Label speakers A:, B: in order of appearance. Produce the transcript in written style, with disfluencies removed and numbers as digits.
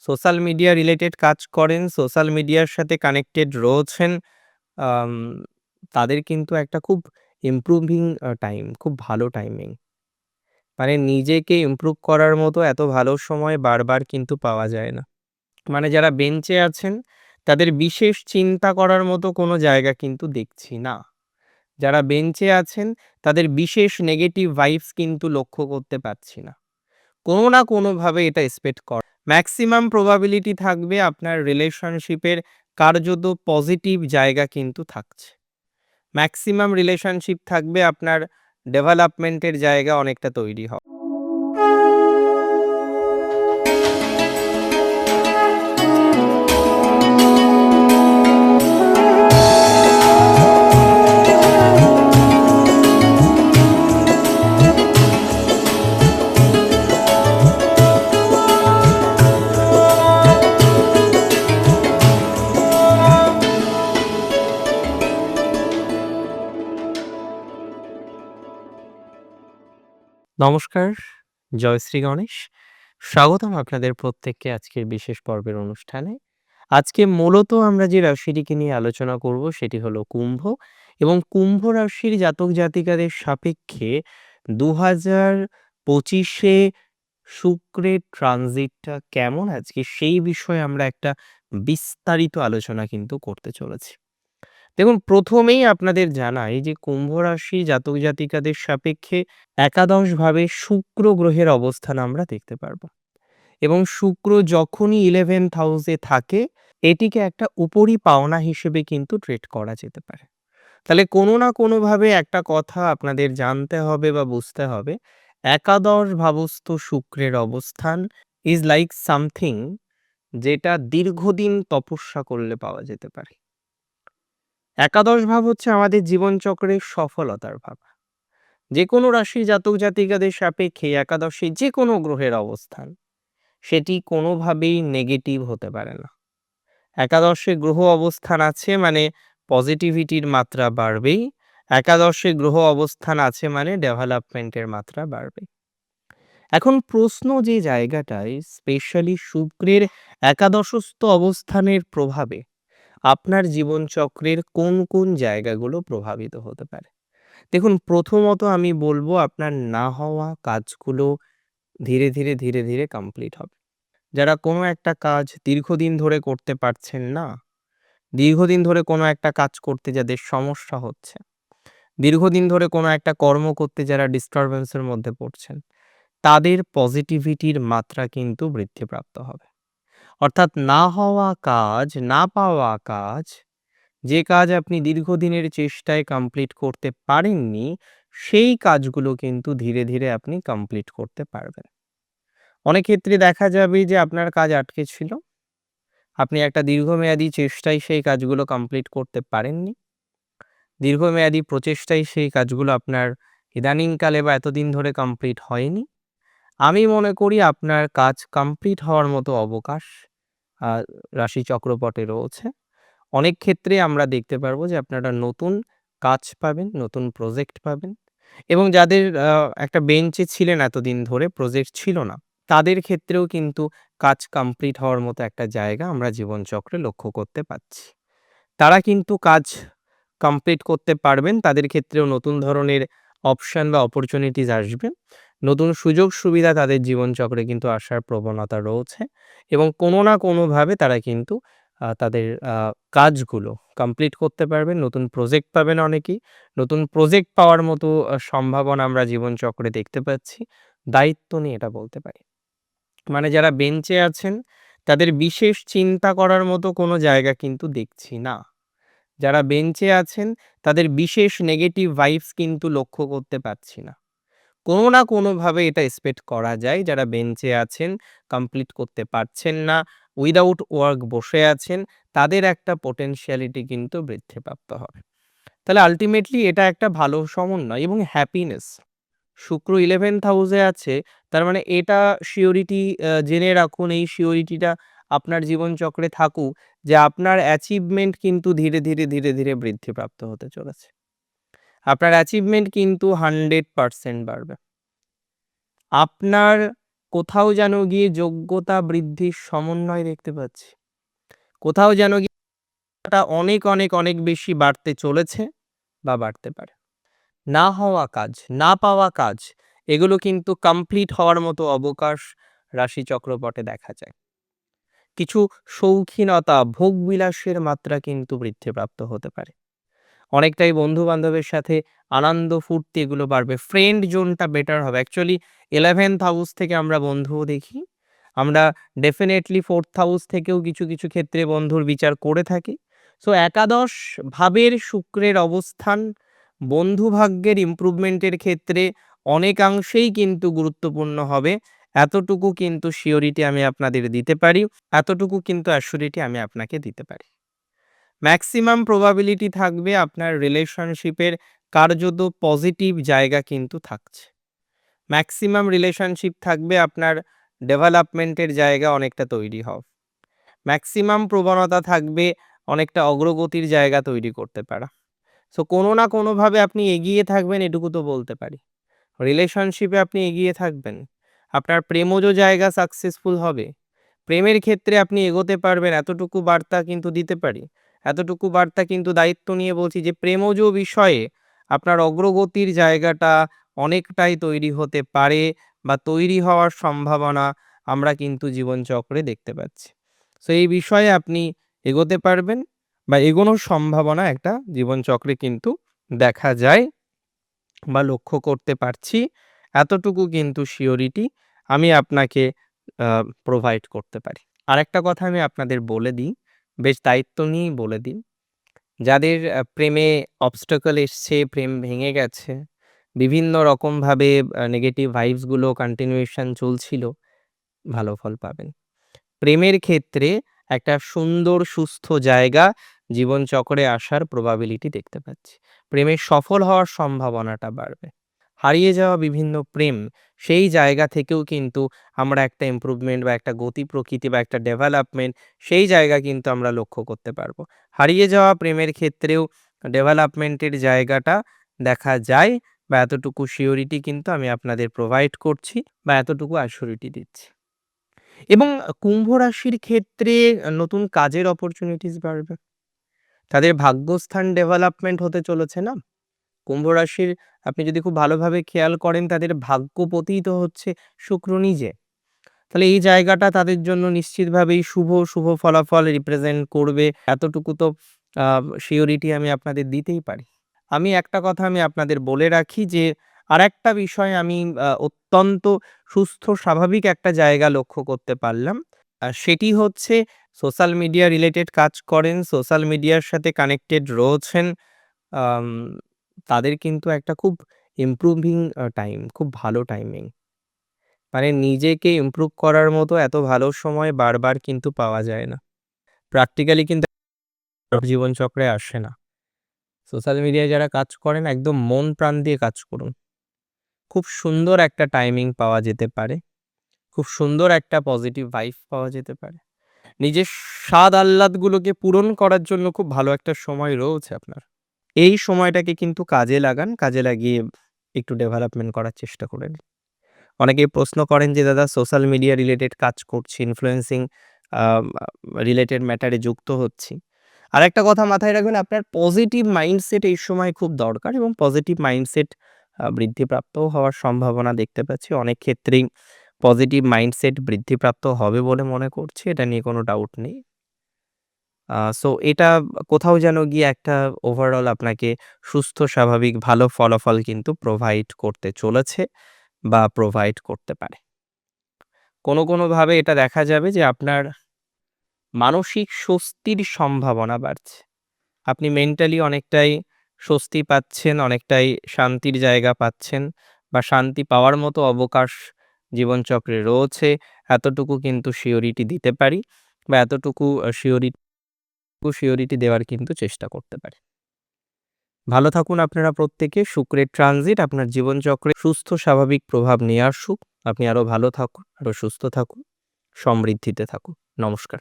A: Social media related কাজ করেন, social মিডিয়ার সাথে কানেক্টেড রয়েছেন, আম তাদের কিন্তু একটা খুব ইমপ্রুভিং টাইম, খুব ভালো টাইমিং। মানে নিজেকে ইমপ্রুভ করার মতো এত ভালো সময় বারবার কিন্তু পাওয়া যায় না। মানে যারা বেঞ্চে আছেন, তাদের বিশেষ চিন্তা করার মতো কোনো জায়গা কিন্তু দেখছি না। যারা বেঞ্চে আছেন, তাদের বিশেষ নেগেটিভ ভাইবস কিন্তু লক্ষ্য করতে পারছি না। কোনো না কোনোভাবে এটা এক্সপেক্ট ম্যাক্সিমাম প্রবাবিলিটি থাকবে আপনার রিলেশনশিপের কার্যত পজিটিভ জায়গা কিন্তু থাকছে। ম্যাক্সিমাম রিলেশনশিপ থাকবে আপনার ডেভেলপমেন্টের জায়গা অনেকটা তৈরি হবে। নমস্কার, জয় শ্রী গণেশ। স্বাগতম আপনাদের প্রত্যেককে আজকের বিশেষ পর্বের অনুষ্ঠানে। আজকে মূলত আমরা যে রাশিটিকে নিয়ে আলোচনা করব সেটি হলো কুম্ভ, এবং কুম্ভ রাশির জাতক জাতিকাদের সাপেক্ষে ২০২৫-এ শুক্রের ট্রানজিটটা কেমন আজকে সেই বিষয়ে আমরা একটা বিস্তারিত আলোচনা কিন্তু করতে চলেছি। দেখুন, প্রথমেই আপনাদের জানাই যে কুম্ভ রাশি জাতক জাতিকাদের সাপেক্ষে একাদশ ভাবে শুক্র গ্রহের অবস্থান আমরা দেখতে পারবো, এবং শুক্র যখনই 11th হাউসে থাকে এটিকে একটা উপরি পাওনা হিসেবে কিন্তু ট্রিট করা যেতে পারে। তাহলে কোনো না কোনোভাবে একটা কথা আপনাদের জানতে হবে বা বুঝতে হবে, একাদশ ভাবস্থ শুক্রের অবস্থান ইজ লাইক সামথিং যেটা দীর্ঘদিন তপস্যা করলে পাওয়া যেতে পারে। একাদশ ভাব হচ্ছে আমাদের জীবনচক্রের সফলতার ভাব। যে কোনো রাশির জাতক জাতিকাদের সাপেক্ষে একাদশে যে কোনো গ্রহের অবস্থান সেটি কোনোভাবেই নেগেটিভ হতে পারে না। একাদশে গ্রহ অবস্থান আছে মানে পজিটিভিটির মাত্রা বাড়বেই। একাদশে গ্রহ অবস্থান আছে মানে ডেভেলপমেন্টের মাত্রা বাড়বে। এখন প্রশ্ন যে জায়গাটায়, স্পেশালি শুক্রের একাদশস্থ অবস্থানের প্রভাবে আপনার জীবনচক্রের কোন কোন জায়গাগুলো প্রভাবিত হতে পারে। দেখুন, প্রথমত আমি বলবো আপনার না হওয়া কাজগুলো ধীরে ধীরে কমপ্লিট হবে। যারা কোনো একটা কাজ দীর্ঘদিন ধরে করতে পারছেন না, দীর্ঘদিন ধরে কোনো একটা কাজ করতে যাদের সমস্যা হচ্ছে, দীর্ঘদিন ধরে কোনো একটা কর্ম করতে যারা ডিস্টারবেন্সের মধ্যে পড়ছেন, তাদের পজিটিভিটির মাত্রা কিন্তু বৃদ্ধিপ্রাপ্ত হবে। অর্থাৎ না হওয়া কাজ, না পাওয়া কাজ, যে কাজ আপনি দীর্ঘদিনের চেষ্টায় কমপ্লিট করতে পারেননি, সেই কাজগুলো কিন্তু ধীরে ধীরে আপনি কমপ্লিট করতে পারবেন। অনেক ক্ষেত্রে দেখা যাবে যে আপনার কাজ আটকে ছিল, আপনি একটা দীর্ঘমেয়াদী চেষ্টায় সেই কাজগুলো কমপ্লিট করতে পারেননি, দীর্ঘমেয়াদী প্রচেষ্টায় সেই কাজগুলো আপনার ইদানিংকালে বা এতদিন ধরে কমপ্লিট হয়নি। আমি মনে করি আপনার কাজ কমপ্লিট হওয়ার মতো অবকাশ রাশি চক্রপটে রয়েছে। অনেক ক্ষেত্রে আমরা দেখতে পারবো যে আপনারা নতুন কাজ পাবেন, নতুন প্রজেক্ট পাবেন, এবং যাদের একটা বেঞ্চে ছিলেন এতদিন ধরে, প্রজেক্ট ছিল না, তাদের ক্ষেত্রেও কিন্তু কাজ কমপ্লিট হওয়ার মতো একটা জায়গা আমরা জীবনচক্রে লক্ষ্য করতে পারছি। তারা কিন্তু কাজ কমপ্লিট করতে পারবেন। তাদের ক্ষেত্রেও নতুন ধরনের অপশন বা অপরচুনিটিস আসবে। নতুন সুযোগ সুবিধা তাদের জীবনচক্রে কিন্তু আসার প্রবণতা রয়েছে, এবং কোনো না কোনোভাবে তারা কিন্তু তাদের কাজগুলো কমপ্লিট করতে পারবেন। নতুন প্রজেক্ট পাবেন অনেকেই। নতুন প্রজেক্ট পাওয়ার মতো সম্ভাবনা আমরা জীবনচক্রে দেখতে পাচ্ছি। দায়িত্ব নিয়ে এটা বলতে পারি। মানে যারা বেঞ্চে আছেন, তাদের বিশেষ চিন্তা করার মতো কোনো জায়গা কিন্তু দেখছি না। যারা বেঞ্চে আছেন, তাদের বিশেষ নেগেটিভ ভাইবস কিন্তু লক্ষ্য করতে পারছি না। কোনো না কোনোভাবে এটা এক্সপেক্ট করা যায়, যারা বেঞ্চে আছেন, কমপ্লিট করতে পারছেন না, উইথআউট ওয়ার্ক বসে আছেন, তাদের একটা পোটেনশিয়ালিটি কিন্তু বৃদ্ধিপ্রাপ্ত হবে। তাহলে আল্টিমেটলি এটা একটা ভালো সমন্বয় এবং হ্যাপিনেস। শুক্র 11th হাউসে আছে, তার মানে এটা সিওরিটি জেনে রাখুন, এই সিওরিটিটা আপনার জীবনচক্রে থাকুক যে আপনার অ্যাচিভমেন্ট কিন্তু ধীরে ধীরে বৃদ্ধিপ্রাপ্ত হতে চলেছে। আপনার অ্যাচিভমেন্ট কিন্তু 100% বাড়বে। আপনার কোথাও যেন গিয়ে যোগ্যতা বৃদ্ধির সমন্বয় দেখতে পাচ্ছি। কোথাও যেন গিয়ে এটা অনেক, অনেক, অনেক বেশি বাড়তে চলেছে বা বাড়তে পারে। না হওয়া কাজ, না পাওয়া কাজ এগুলো কিন্তু কমপ্লিট হওয়ার মতো অবকাশ রাশি চক্রপটে দেখা যায়। কিছু শৌখিনতা, ভোগবিলাসের মাত্রা কিন্তু বৃদ্ধিপ্রাপ্ত হতে পারে। অনেকটাই বন্ধু-বান্ধবের সাথে আনন্দ ফুর্তি এগুলো বাড়বে। ফ্রেন্ড জোনটা বেটার হবে। অ্যাকচুয়ালি 11th হাউস থেকে আমরা বন্ধুও দেখি। আমরা ডেফিনিটলি 4th হাউস থেকেও কিছু, কিছু ক্ষেত্রে বন্ধুর বিচার করে থাকি। সো একাদশ ভাবের শুক্রের অবস্থান বন্ধু ভাগ্যের ইমপ্রুভমেন্টের ক্ষেত্রে অনেকাংশেই কিন্তু গুরুত্বপূর্ণ হবে। এতটুকু কিন্তু সিওরিটি আমি আপনাদের দিতে পারি। এতটুকু কিন্তু অ্যাসিউরিটি আমি আপনাকে দিতে পারি। ম্যাক্সিমাম প্রবাবিলিটি থাকবে আপনার রিলেশনশিপের কার্যত পজিটিভ জায়গা কিন্তু থাকছে। ম্যাক্সিমাম রিলেশনশিপ থাকবে আপনার ডেভেলপমেন্টের জায়গা অনেকটা তৈরি হওয়া। ম্যাক্সিমাম প্রবণতা থাকবে অনেকটা অগ্রগতির জায়গা তৈরি করতে পারা। সো কোনো না কোনোভাবে আপনি এগিয়ে থাকবেন এটুকু তো বলতে পারি। রিলেশনশিপে আপনি এগিয়ে থাকবেন। আপনার প্রেমজ জায়গা সাকসেসফুল হবে। প্রেমের ক্ষেত্রে আপনি এগোতে পারবেন এতটুকু বার্তা কিন্তু দিতে পারি। এতটুকু বার্তা কিন্তু দায়িত্ব নিয়ে বলছি যে প্রেমজ বিষয়ে আপনার অগ্রগতির জায়গাটা অনেকটাই তৈরি হতে পারে বা তৈরি হওয়ার সম্ভাবনা আমরা কিন্তু জীবনচক্রে দেখতে পাচ্ছি। সো এই বিষয়ে আপনি এগোতে পারবেন বা এগোনোর সম্ভাবনা একটা জীবনচক্রে কিন্তু দেখা যায় বা লক্ষ্য করতে পারছি। এতটুকু কিন্তু সিওরিটি আমি আপনাকে প্রোভাইড করতে পারি। আরেকটা কথা আমি আপনাদের বলে দিই, বেশ দায়িত্ব নিয়েই বলে দিই। যাদের প্রেমে অবস্টাকল এসছে, প্রেম ভেঙে গেছে, বিভিন্ন রকমভাবে নেগেটিভ ভাইবস গুলো কন্টিনিউয়েশন চলছিল, ভালো ফল পাবেন। প্রেমের ক্ষেত্রে একটা সুন্দর সুস্থ জায়গা জীবনচক্রে আসার প্রবাবিলিটি দেখতে পাচ্ছি। প্রেমে সফল হওয়ার সম্ভাবনাটা বাড়বে। হারিয়ে যাওয়া বিভিন্ন প্রেম সেই জায়গা থেকেও কিন্তু আমরা একটা ইমপ্রুভমেন্ট বা একটা গতি প্রকৃতি বা একটা ডেভেলপমেন্ট সেই জায়গা কিন্তু আমরা লক্ষ্য করতে পারবো। হারিয়ে যাওয়া প্রেমের ক্ষেত্রেও ডেভেলপমেন্টের জায়গাটা দেখা যায় বা এতটুকু সিওরিটি কিন্তু আমি আপনাদের প্রোভাইড করছি বা এতটুকু অ্যাসিউরিটি দিচ্ছি। এবং কুম্ভ রাশির ক্ষেত্রে নতুন কাজের অপরচুনিটিস বাড়বে। তাদের ভাগ্যস্থান ডেভেলপমেন্ট হতে চলেছে না? কুম্ভ রাশির আপনি যদি খুব ভালোভাবে খেয়াল করেন তাদের ভাগ্যপতিই তো হচ্ছে শুক্র নিজে। তাহলে এই জায়গাটা তাদের জন্য নিশ্চিতভাবেই শুভ ফলাফল রিপ্রেজেন্ট করবে। এতটুকু তো আ সিওরিটি আমি আপনাদের দিতেই পারি। আমি একটা কথা আমি আপনাদের বলে রাখি যে আরেকটা বিষয় আমি অত্যন্ত সুস্থ স্বাভাবিক একটা জায়গা লক্ষ্য করতে পারলাম। সেটি হচ্ছে সোশ্যাল মিডিয়া রিলেটেড কাজ করেন, সোশ্যাল মিডিয়ার সাথে কানেক্টেড রয়েছেন। আম তাদের কিন্তু একটা খুব ইমপ্রুভিং টাইম, খুব ভালো টাইমিং। মানে নিজেকে ইমপ্রুভ করার মতো এত ভালো সময় বারবার কিন্তু পাওয়া যায় না। প্র্যাকটিক্যালি কিন্তু জীবনচক্রে আসে না। সোশ্যাল মিডিয়ায় যারা কাজ করেন একদম মন প্রাণ দিয়ে কাজ করুন। খুব সুন্দর একটা টাইমিং পাওয়া যেতে পারে। খুব সুন্দর একটা পজিটিভ ভাইব পাওয়া যেতে পারে। নিজের স্বাদ আহ্লাদগুলোকে পূরণ করার জন্য খুব ভালো একটা সময় রয়েছে আপনার। এই সময়টাকে কিন্তু কাজে লাগান, কাজে লাগিয়ে একটু ডেভেলপমেন্ট করার চেষ্টা করে নিন। অনেকেই প্রশ্ন করেন যে দাদা সোশ্যাল মিডিয়া রিলেটেড কাজ করছি, ইনফ্লুয়েন্সিং আ রিলেটেড ম্যাটারে যুক্ত হচ্ছি। আরেকটা কথা মাথায় রাখবেন আপনার পজিটিভ মাইন্ডসেট এই সময় খুব দরকার এবং পজিটিভ মাইন্ডসেট বৃদ্ধিপ্রাপ্তও হওয়ার সম্ভাবনা দেখতে পাচ্ছি। অনেক ক্ষেত্রেই পজিটিভ মাইন্ডসেট বৃদ্ধিপ্রাপ্ত হবে বলে মনে করছি। এটা নিয়ে কোনো ডাউট নেই। সো এটা কোথাও যেন গিয়ে একটা ওভারঅল আপনাকে সুস্থ স্বাভাবিক ভালো ফলাফল কিন্তু প্রোভাইড করতে চলেছে বা প্রোভাইড করতে পারে। কোনোভাবে এটা দেখা যাবে যে আপনার মানসিক স্বস্তির সম্ভাবনা বাড়ছে। আপনি মেন্টালি অনেকটাই স্বস্তি পাচ্ছেন, অনেকটাই শান্তির জায়গা পাচ্ছেন বা শান্তি পাওয়ার মতো অবকাশ জীবনচক্রে রয়েছে। এতটুকু কিন্তু সিওরিটি দিতে পারি বা এতটুকু সিওরিটি দেওয়ার কিন্তু চেষ্টা করতে পারি। ভালো থাকুন আপনারা প্রত্যেকে। শুক্রের ট্রানজিট আপনার জীবনচক্রে সুস্থ স্বাভাবিক প্রভাব নিয়ে আসুক। আপনি আরো ভালো থাকুন, আরো সুস্থ থাকুন, সমৃদ্ধিতে থাকুন। নমস্কার।